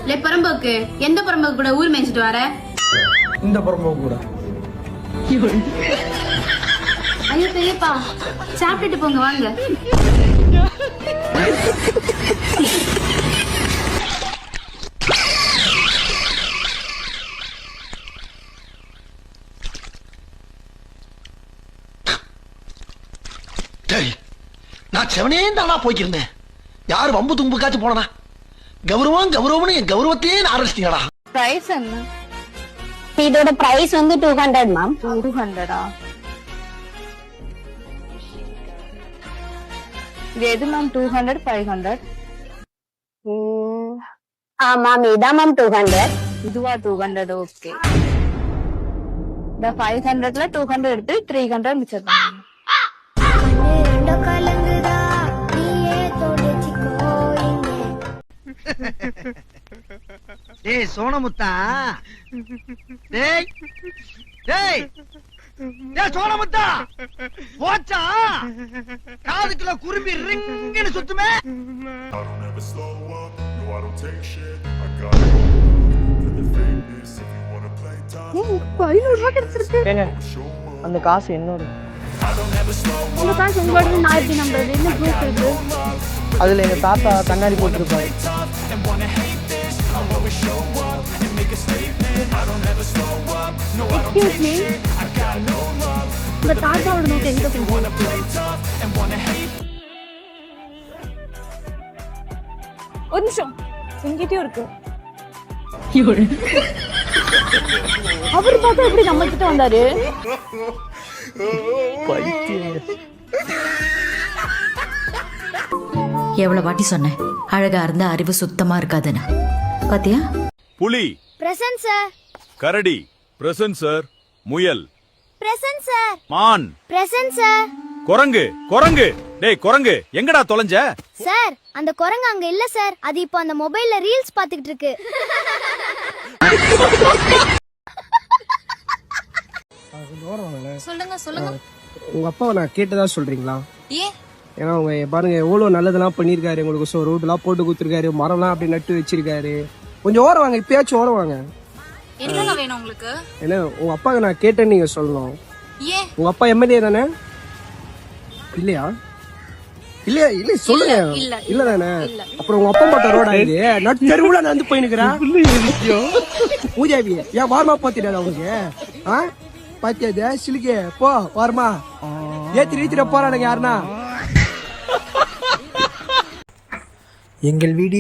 லே பரம்போக்கு, எந்த பரம்போக்கு கூட ஊர் மேய்ச்சிட்டு வர? இந்த பரம்போக்கு கூட. ஐயோ பெரியப்பா, சாப்பிட்டுட்டு போங்க வாங்க. நான் செவனே தானா போய்க்கிருந்தேன். யாரு வம்பு தும்புக்காச்சும் போனா கௌரவம் கௌரவம்னு என் கௌரவத்தையே ஆரம்பிச்சிட்டீங்களா? பிரைஸ் என்ன? இதோட பிரைஸ் வந்து 200 மேம். 200ஆ? இது எது மேம்? 200 500? மேம் இதான் மேம் 200. இதுவா 200? ஓகே. இந்த 500ல 200 எடுத்து 300 மிச்சம் தான். டேய் சோனமுத்தா, டேய் டேய் டேய் சோனமுத்தா, போச்சா காதுக்குள்ள Kurumbi ரிங்குன்னு சுத்துமே. I don't ever slow up, no I don't take shit. I got it for the fakeness. If you wanna play tough, ஏங்க அந்த காசு என்னோட. உங்க காசு உங்களோட, நான் எப்படி நம்புறது? என்ன ப்ரூஃப் இருக்கு? அதுல எங்க தாத்தா கண்ணாடி போட்டிருப்பாரு. எக்ஸ்கியூஸ் மீ, உங்க தாத்தாவோட நோட்டு எங்க போகுது? ஒரு நிமிஷம், எங்கிட்டயும் இருக்கு. அவரு பார்த்தா எப்படி நம்ம கிட்ட வந்தாரு? எவ்வளவு வாட்டி சொன்னேன் அழகா இருந்த அறிவு சுத்தமா இருக்காதுன்னு. பாத்தியா? புலி பிரசன்ட் சார். கரடி பிரசன்ட் சார். முயல் பிரசன்ட் சார். மான் பிரசன்ட் சார். குரங்கு குரங்கு டேய் குரங்கு எங்கடா தொலைஞ்ச? சார் அந்த குரங்கு அங்க இல்ல சார், அது இப்போ அந்த மொபைல்ல ரீல்ஸ் பாத்துக்கிட்டு இருக்கு. சொல்லுங்க சொல்லுங்க. உங்க அப்பாவை நான் கேட்டதா சொல்றீங்களா? ஏன்? ஏன்னா அவங்க பாருங்க எவ்வளவு நல்லதெல்லாம் பண்ணிருக்காரு உங்களுக்கு. ரோடு எல்லாம் போட்டு கொடுத்துருக்காரு, மரம்லாம் அப்படி நட்டு வச்சிருக்காரு. கொஞ்சம் ஓரம் வாங்க, இப்பயாச்சும் ஓரம் வாங்க. என்னங்க வேணும் உங்களுக்கு? ஏன்னா உங்க அப்பாவை நான் கேட்டேன்னு நீங்க சொல்லணும். ஏன்? உங்க அப்பா எம்எல்ஏ தானே? இல்லையா? இல்லையா? இல்ல சொல்லுங்க. இல்ல தானே? அப்புறம் உங்க அப்பா போட்ட ரோடா இது? நட்டு தெருவுல நான் வந்து போயினுக்கிறேன். பூஜாவி ஏன் வாரமா பாத்திடாது அவனுக்கு? பாத்தியாது சிலிக்கே போ வாரமா ஏத்தி ரீத்திர போறானுங்க யாருன்னா. எங்கள் வீடியோ